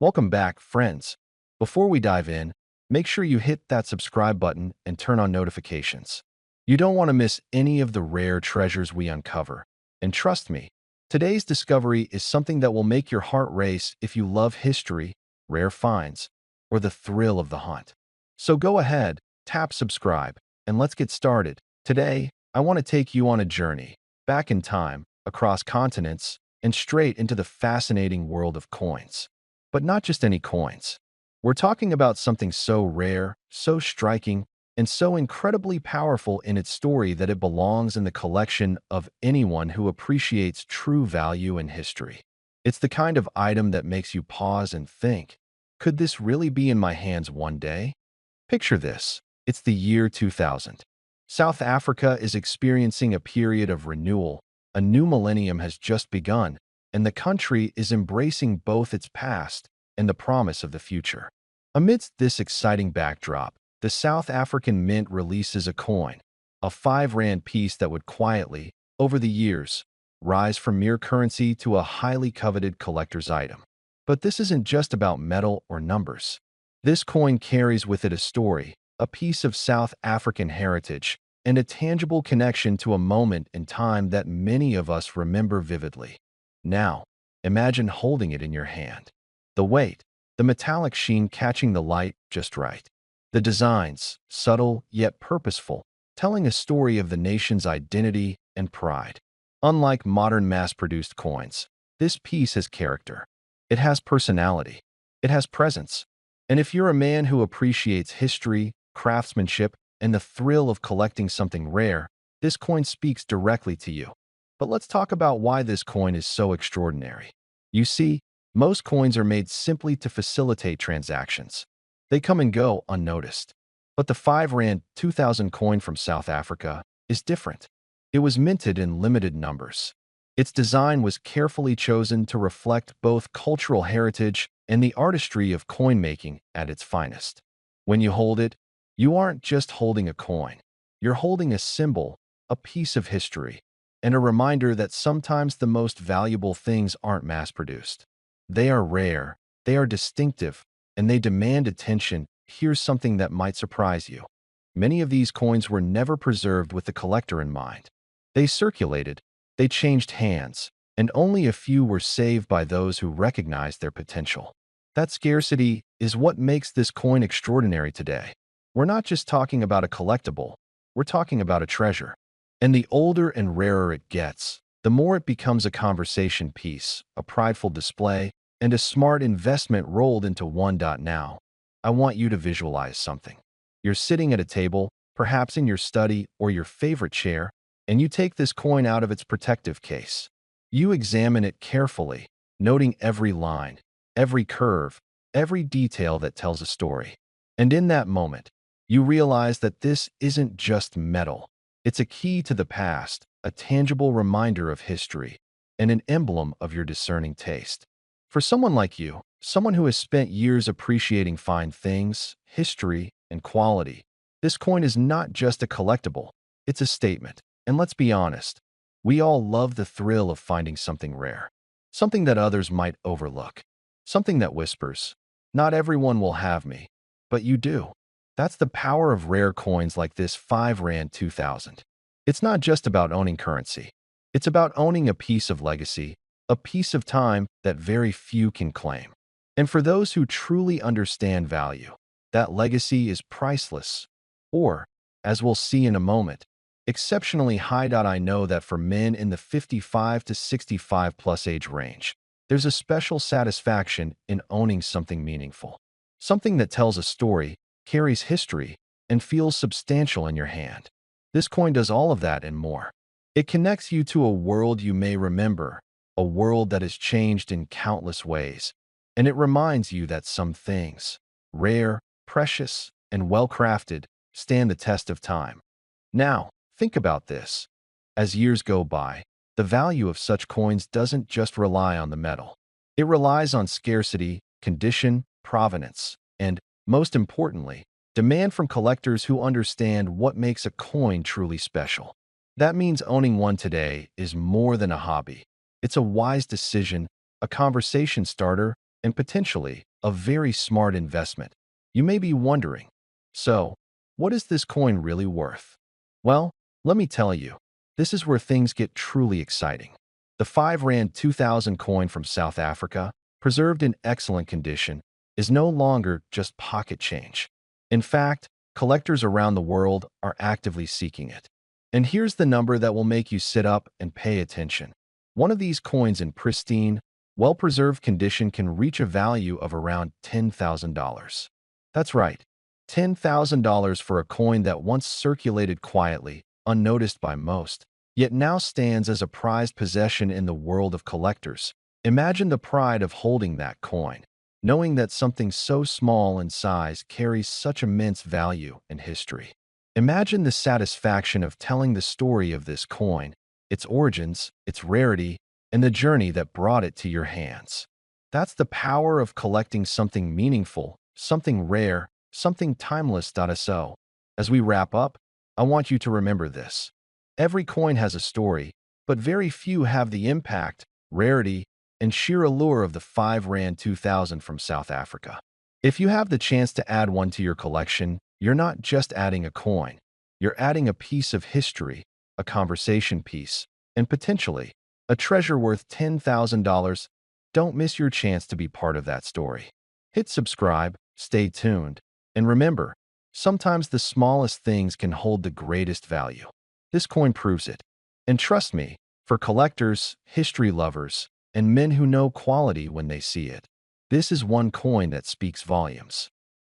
Welcome back, friends. Before we dive in, make sure you hit that subscribe button and turn on notifications. You don't want to miss any of the rare treasures we uncover. And trust me, today's discovery is something that will make your heart race if you love history, rare finds, or the thrill of the hunt. So go ahead, tap subscribe, and let's get started. Today, I want to take you on a journey, back in time, across continents, and straight into the fascinating world of coins. But not just any coins. We're talking about something so rare, so striking, and so incredibly powerful in its story that it belongs in the collection of anyone who appreciates true value in history. It's the kind of item that makes you pause and think, could this really be in my hands one day? Picture this. It's the year 2000. South Africa is experiencing a period of renewal. A new millennium has just begun, and the country is embracing both its past and the promise of the future. Amidst this exciting backdrop, the South African Mint releases a coin, a 5 Rand piece that would quietly, over the years, rise from mere currency to a highly coveted collector's item. But this isn't just about metal or numbers. This coin carries with it a story, a piece of South African heritage, and a tangible connection to a moment in time that many of us remember vividly. Now, imagine holding it in your hand. The weight, the metallic sheen catching the light just right. The designs, subtle yet purposeful, telling a story of the nation's identity and pride. Unlike modern mass-produced coins, this piece has character. It has personality. It has presence. And if you're a man who appreciates history, craftsmanship, and the thrill of collecting something rare, this coin speaks directly to you. But let's talk about why this coin is so extraordinary. You see, most coins are made simply to facilitate transactions. They come and go unnoticed. But the 5 Rand 2000 coin from South Africa is different. It was minted in limited numbers. Its design was carefully chosen to reflect both cultural heritage and the artistry of coin making at its finest. When you hold it, you aren't just holding a coin. You're holding a symbol, a piece of history, and a reminder that sometimes the most valuable things aren't mass-produced. They are rare, they are distinctive, and they demand attention. Here's something that might surprise you. Many of these coins were never preserved with the collector in mind. They circulated, they changed hands, and only a few were saved by those who recognized their potential. That scarcity is what makes this coin extraordinary today. We're not just talking about a collectible, we're talking about a treasure. And the older and rarer it gets, the more it becomes a conversation piece, a prideful display, and a smart investment rolled into one. Now, I want you to visualize something. You're sitting at a table, perhaps in your study or your favorite chair, and you take this coin out of its protective case. You examine it carefully, noting every line, every curve, every detail that tells a story. And in that moment, you realize that this isn't just metal. It's a key to the past, a tangible reminder of history, and an emblem of your discerning taste. For someone like you, someone who has spent years appreciating fine things, history, and quality, this coin is not just a collectible, it's a statement. And let's be honest, we all love the thrill of finding something rare, something that others might overlook, something that whispers, "Not everyone will have me, but you do." That's the power of rare coins like this 5 Rand 2000. It's not just about owning currency. It's about owning a piece of legacy, a piece of time that very few can claim. And for those who truly understand value, that legacy is priceless, or, as we'll see in a moment, exceptionally high. I know that for men in the 55 to 65 plus age range, there's a special satisfaction in owning something meaningful, something that tells a story, carries history, and feels substantial in your hand. This coin does all of that and more. It connects you to a world you may remember, a world that has changed in countless ways, and it reminds you that some things, rare, precious, and well-crafted, stand the test of time. Now, think about this. As years go by, the value of such coins doesn't just rely on the metal. It relies on scarcity, condition, provenance, and, most importantly, demand from collectors who understand what makes a coin truly special. That means owning one today is more than a hobby. It's a wise decision, a conversation starter, and potentially a very smart investment. You may be wondering, so what is this coin really worth? Well, let me tell you, this is where things get truly exciting. The 5 Rand 2000 coin from South Africa, preserved in excellent condition, is no longer just pocket change. In fact, collectors around the world are actively seeking it. And here's the number that will make you sit up and pay attention. One of these coins in pristine, well-preserved condition can reach a value of around $10,000. That's right, $10,000 for a coin that once circulated quietly, unnoticed by most, yet now stands as a prized possession in the world of collectors. Imagine the pride of holding that coin, knowing that something so small in size carries such immense value and history. Imagine the satisfaction of telling the story of this coin, its origins, its rarity, and the journey that brought it to your hands. That's the power of collecting something meaningful, something rare, something timeless. So, as we wrap up, I want you to remember this. Every coin has a story, but very few have the impact, rarity, and sheer allure of the 5 Rand 2000 from South Africa. If you have the chance to add one to your collection, you're not just adding a coin. You're adding a piece of history, a conversation piece, and potentially a treasure worth $10,000. Don't miss your chance to be part of that story. Hit subscribe, stay tuned, and remember, sometimes the smallest things can hold the greatest value. This coin proves it. And trust me, for collectors, history lovers, and men who know quality when they see it, this is one coin that speaks volumes.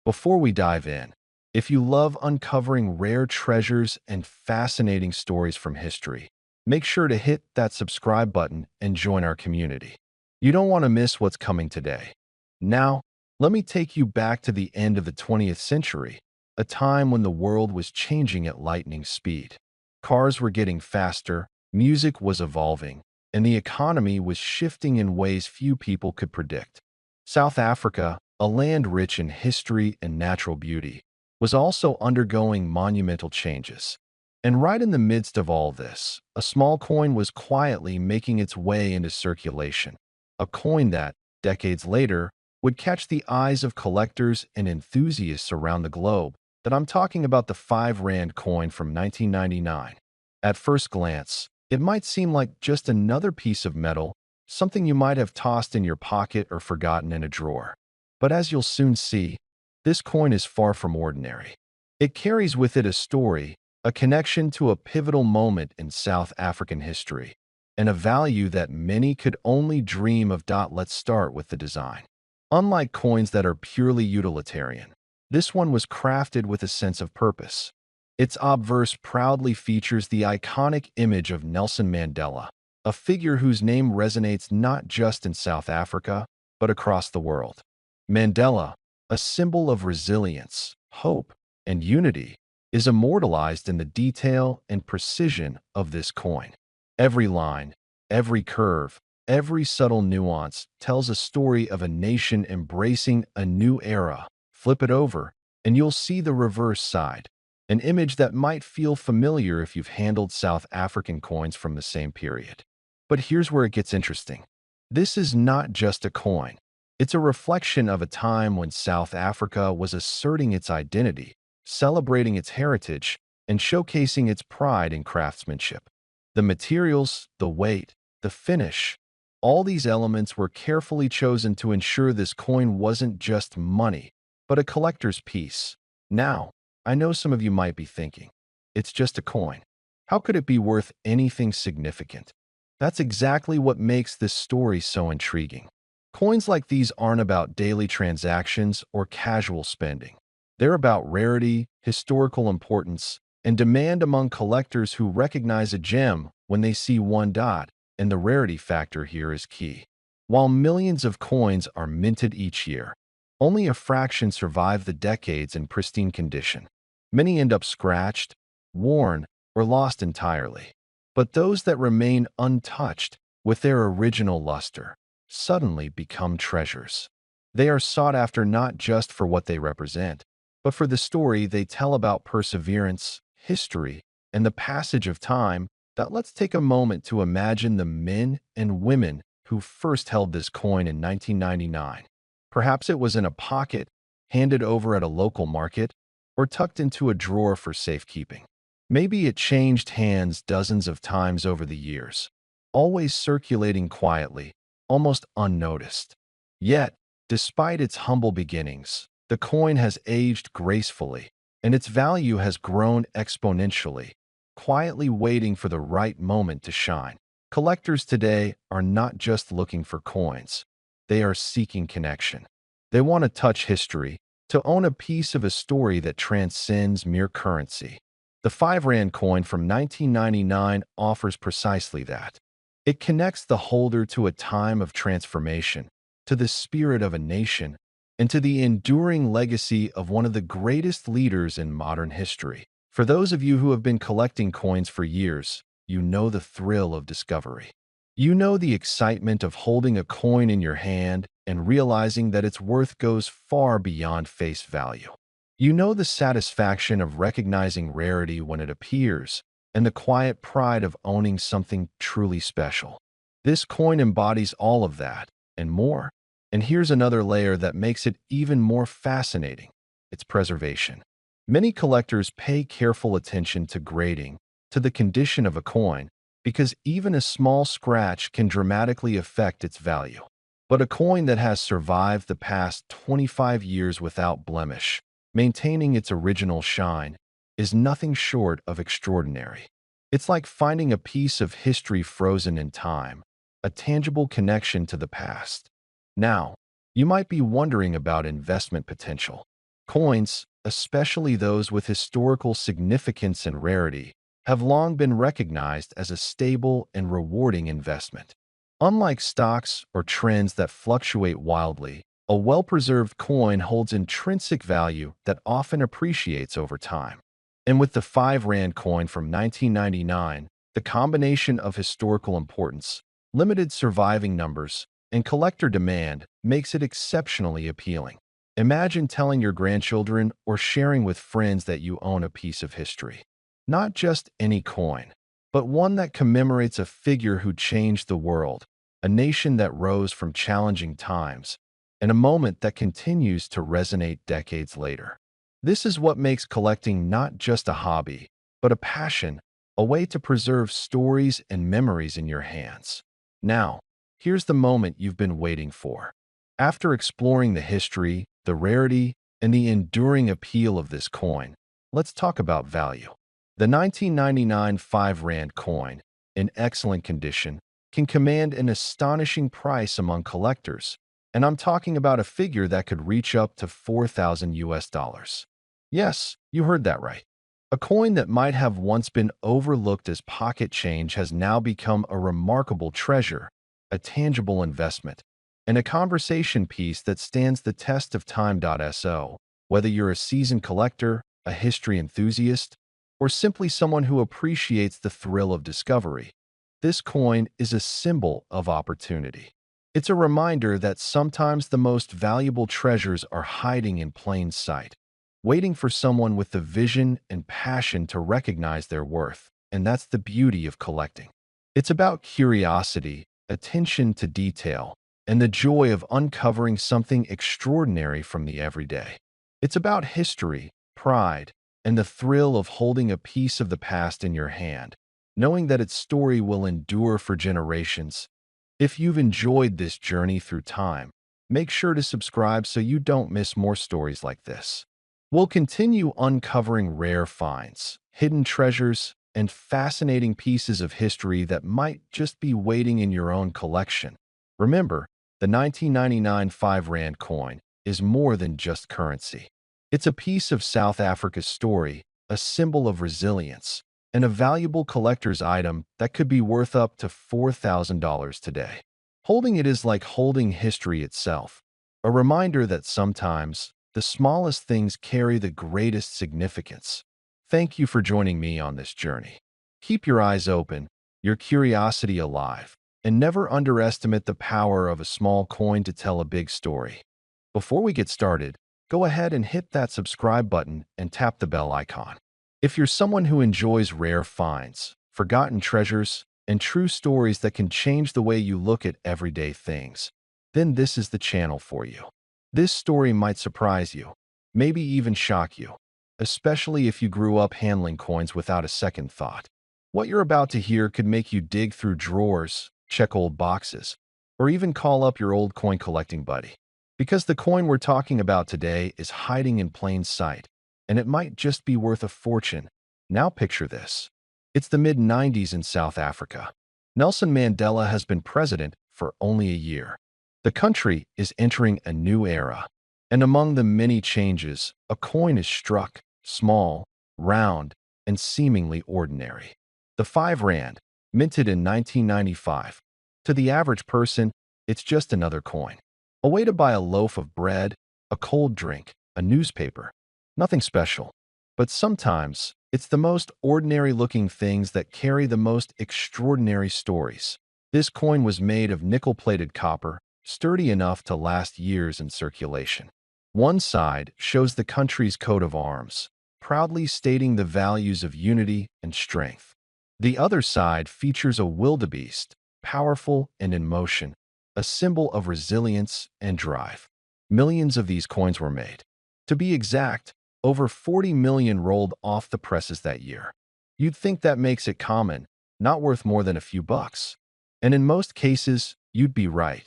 Before we dive in, if you love uncovering rare treasures and fascinating stories from history, make sure to hit that subscribe button and join our community. You don't want to miss what's coming today. Now, let me take you back to the end of the 20th century, a time when the world was changing at lightning speed. Cars were getting faster, music was evolving, and the economy was shifting in ways few people could predict. South Africa, a land rich in history and natural beauty, was also undergoing monumental changes. And right in the midst of all this, a small coin was quietly making its way into circulation. A coin that, decades later, would catch the eyes of collectors and enthusiasts around the globe. That I'm talking about the 5 Rand coin from 1999. At first glance, it might seem like just another piece of metal, something you might have tossed in your pocket or forgotten in a drawer. But as you'll soon see, this coin is far from ordinary. It carries with it a story, a connection to a pivotal moment in South African history, and a value that many could only dream of. Let's start with the design. Unlike coins that are purely utilitarian, this one was crafted with a sense of purpose. Its obverse proudly features the iconic image of Nelson Mandela, a figure whose name resonates not just in South Africa, but across the world. Mandela, a symbol of resilience, hope, and unity, is immortalized in the detail and precision of this coin. Every line, every curve, every subtle nuance tells a story of a nation embracing a new era. Flip it over, and you'll see the reverse side, an image that might feel familiar if you've handled South African coins from the same period. But here's where it gets interesting. This is not just a coin. It's a reflection of a time when South Africa was asserting its identity, celebrating its heritage, and showcasing its pride in craftsmanship. The materials, the weight, the finish, all these elements were carefully chosen to ensure this coin wasn't just money, but a collector's piece. Now, I know some of you might be thinking, it's just a coin. How could it be worth anything significant? That's exactly what makes this story so intriguing. Coins like these aren't about daily transactions or casual spending. They're about rarity, historical importance, and demand among collectors who recognize a gem when they see one. And the rarity factor here is key. While millions of coins are minted each year, only a fraction survive the decades in pristine condition. Many end up scratched, worn, or lost entirely. But those that remain untouched, with their original luster, suddenly become treasures. They are sought after not just for what they represent, but for the story they tell about perseverance, history, and the passage of time. Let's take a moment to imagine the men and women who first held this coin in 1999. Perhaps it was in a pocket, handed over at a local market, or tucked into a drawer for safekeeping. Maybe it changed hands dozens of times over the years, always circulating quietly, almost unnoticed. Yet, despite its humble beginnings, the coin has aged gracefully, and its value has grown exponentially, quietly waiting for the right moment to shine. Collectors today are not just looking for coins, they are seeking connection. They want to touch history, to own a piece of a story that transcends mere currency. The 5 Rand coin from 1999 offers precisely that. It connects the holder to a time of transformation, to the spirit of a nation, and to the enduring legacy of one of the greatest leaders in modern history. For those of you who have been collecting coins for years, you know the thrill of discovery. You know the excitement of holding a coin in your hand and realizing that its worth goes far beyond face value. You know the satisfaction of recognizing rarity when it appears, and the quiet pride of owning something truly special. This coin embodies all of that, and more. And here's another layer that makes it even more fascinating: its preservation. Many collectors pay careful attention to grading, to the condition of a coin, because even a small scratch can dramatically affect its value. But a coin that has survived the past 25 years without blemish, maintaining its original shine, is nothing short of extraordinary. It's like finding a piece of history frozen in time, a tangible connection to the past. Now, you might be wondering about investment potential. Coins, especially those with historical significance and rarity, have long been recognized as a stable and rewarding investment. Unlike stocks or trends that fluctuate wildly, a well-preserved coin holds intrinsic value that often appreciates over time. And with the 5 Rand coin from 1999, the combination of historical importance, limited surviving numbers, and collector demand makes it exceptionally appealing. Imagine telling your grandchildren or sharing with friends that you own a piece of history. Not just any coin, but one that commemorates a figure who changed the world, a nation that rose from challenging times, and a moment that continues to resonate decades later. This is what makes collecting not just a hobby, but a passion, a way to preserve stories and memories in your hands. Now, here's the moment you've been waiting for. After exploring the history, the rarity, and the enduring appeal of this coin, let's talk about value. The 1999 5 Rand coin, in excellent condition, can command an astonishing price among collectors, and I'm talking about a figure that could reach up to 4,000 US dollars. Yes, you heard that right. A coin that might have once been overlooked as pocket change has now become a remarkable treasure, a tangible investment, and a conversation piece that stands the test of time. So, whether you're a seasoned collector, a history enthusiast, or simply someone who appreciates the thrill of discovery, this coin is a symbol of opportunity. It's a reminder that sometimes the most valuable treasures are hiding in plain sight, waiting for someone with the vision and passion to recognize their worth. And that's the beauty of collecting. It's about curiosity, attention to detail, and the joy of uncovering something extraordinary from the everyday. It's about history, pride, and the thrill of holding a piece of the past in your hand, knowing that its story will endure for generations. If you've enjoyed this journey through time, make sure to subscribe so you don't miss more stories like this. We'll continue uncovering rare finds, hidden treasures, and fascinating pieces of history that might just be waiting in your own collection. Remember, the 1999 5 Rand coin is more than just currency. It's a piece of South Africa's story, a symbol of resilience, and a valuable collector's item that could be worth up to $4,000 today. Holding it is like holding history itself, a reminder that sometimes the smallest things carry the greatest significance. Thank you for joining me on this journey. Keep your eyes open, your curiosity alive, and never underestimate the power of a small coin to tell a big story. Before we get started, go ahead and hit that subscribe button and tap the bell icon. If you're someone who enjoys rare finds, forgotten treasures, and true stories that can change the way you look at everyday things, then this is the channel for you. This story might surprise you, maybe even shock you, especially if you grew up handling coins without a second thought. What you're about to hear could make you dig through drawers, check old boxes, or even call up your old coin collecting buddy. Because the coin we're talking about today is hiding in plain sight, and it might just be worth a fortune. Now picture this. It's the mid-90s in South Africa. Nelson Mandela has been president for only a year. The country is entering a new era, and among the many changes, a coin is struck, small, round, and seemingly ordinary. The 5 Rand, minted in 1995. To the average person, it's just another coin. A way to buy a loaf of bread, a cold drink, a newspaper. Nothing special. But sometimes, it's the most ordinary-looking things that carry the most extraordinary stories. This coin was made of nickel-plated copper, sturdy enough to last years in circulation. One side shows the country's coat of arms, proudly stating the values of unity and strength. The other side features a wildebeest, powerful and in motion, a symbol of resilience and drive. Millions of these coins were made. To be exact, over 40 million rolled off the presses that year. You'd think that makes it common, not worth more than a few bucks. And in most cases, you'd be right.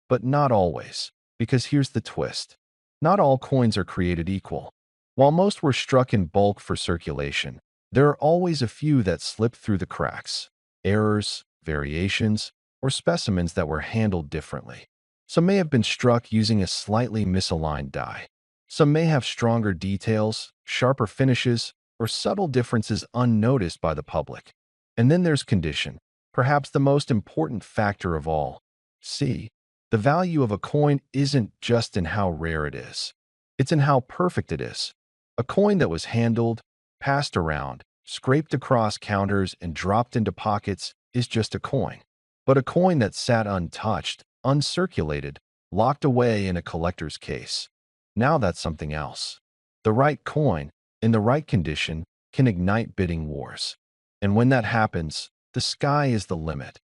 But not always, because here's the twist. Not all coins are created equal. While most were struck in bulk for circulation, there are always a few that slip through the cracks. Errors, variations, or specimens that were handled differently. Some may have been struck using a slightly misaligned die. Some may have stronger details, sharper finishes, or subtle differences unnoticed by the public. And then there's condition, perhaps the most important factor of all. See, the value of a coin isn't just in how rare it is. It's in how perfect it is. A coin that was handled, passed around, scraped across counters, and dropped into pockets is just a coin. But a coin that sat untouched, uncirculated, locked away in a collector's case. Now that's something else. The right coin, in the right condition, can ignite bidding wars. And when that happens, the sky is the limit.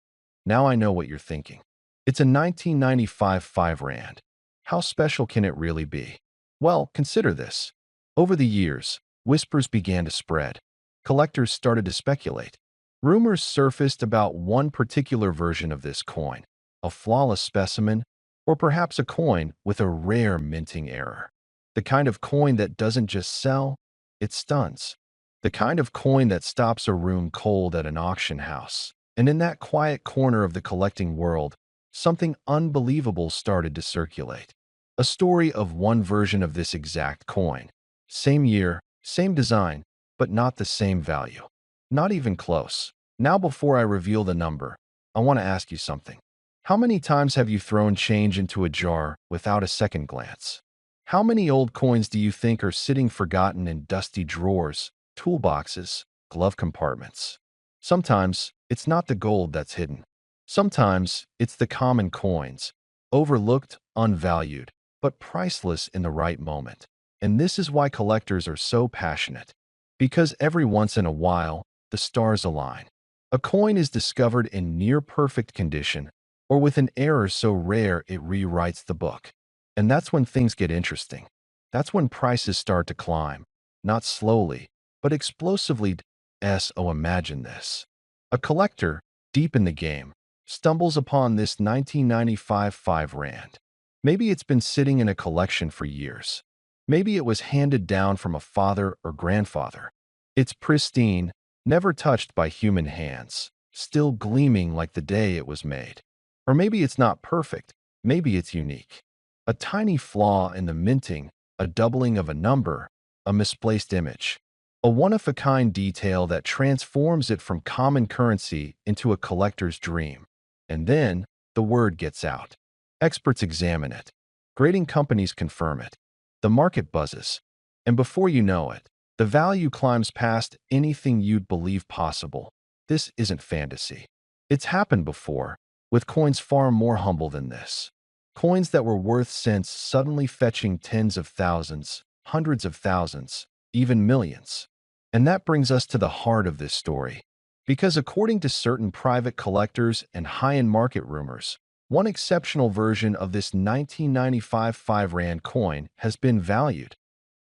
Now I know what you're thinking. It's a 1995 5 Rand. How special can it really be? Well, consider this. Over the years, whispers began to spread. Collectors started to speculate. Rumors surfaced about one particular version of this coin, a flawless specimen, or perhaps a coin with a rare minting error. The kind of coin that doesn't just sell, it stuns. The kind of coin that stops a room cold at an auction house. And in that quiet corner of the collecting world, something unbelievable started to circulate. A story of one version of this exact coin. Same year, same design, but not the same value. Not even close. Now before I reveal the number, I want to ask you something. How many times have you thrown change into a jar without a second glance? How many old coins do you think are sitting forgotten in dusty drawers, toolboxes, glove compartments? Sometimes, it's not the gold that's hidden. Sometimes, it's the common coins, overlooked, unvalued, but priceless in the right moment. And this is why collectors are so passionate. Because every once in a while, the stars align. A coin is discovered in near-perfect condition, or with an error so rare it rewrites the book. And that's when things get interesting. That's when prices start to climb. Not slowly, but explosively. Imagine this. A collector, deep in the game, stumbles upon this 1995 5 Rand. Maybe it's been sitting in a collection for years. Maybe it was handed down from a father or grandfather. It's pristine, never touched by human hands, still gleaming like the day it was made. Or maybe it's not perfect, maybe it's unique. A tiny flaw in the minting, a doubling of a number, a misplaced image. A one-of-a-kind detail that transforms it from common currency into a collector's dream. And then, the word gets out. Experts examine it. Grading companies confirm it. The market buzzes. And before you know it, the value climbs past anything you'd believe possible. This isn't fantasy. It's happened before, with coins far more humble than this. Coins that were worth cents suddenly fetching tens of thousands, hundreds of thousands, even millions. And that brings us to the heart of this story. Because according to certain private collectors and high-end market rumors, One exceptional version of this 1995 5 Rand coin has been valued.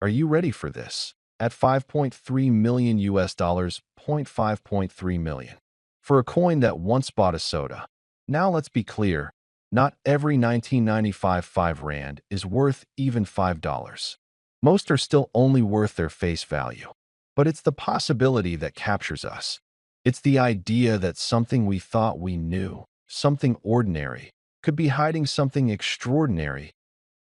Are you ready for this? At 5.3 million US dollars, 5.3 million. For a coin that once bought a soda. Now let's be clear, not every 1995 5 Rand is worth even $5. Most are still only worth their face value. But it's the possibility that captures us. It's the idea that something we thought we knew, something ordinary, could be hiding something extraordinary.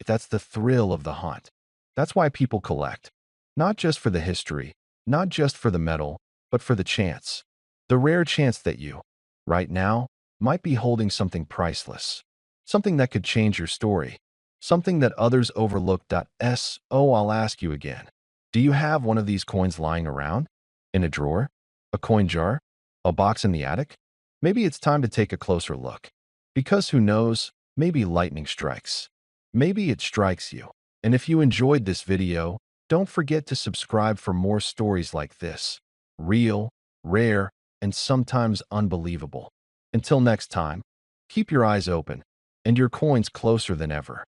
That's the thrill of the hunt. That's why people collect. Not just for the history, not just for the metal, but for the chance. The rare chance that you, right now, might be holding something priceless. Something that could change your story. Something that others overlooked. So I'll ask you again. Do you have one of these coins lying around? In a drawer? A coin jar? A box in the attic? Maybe it's time to take a closer look. Because who knows, maybe lightning strikes. Maybe it strikes you. And if you enjoyed this video, don't forget to subscribe for more stories like this. Real, rare, and sometimes unbelievable. Until next time, keep your eyes open and your coins closer than ever.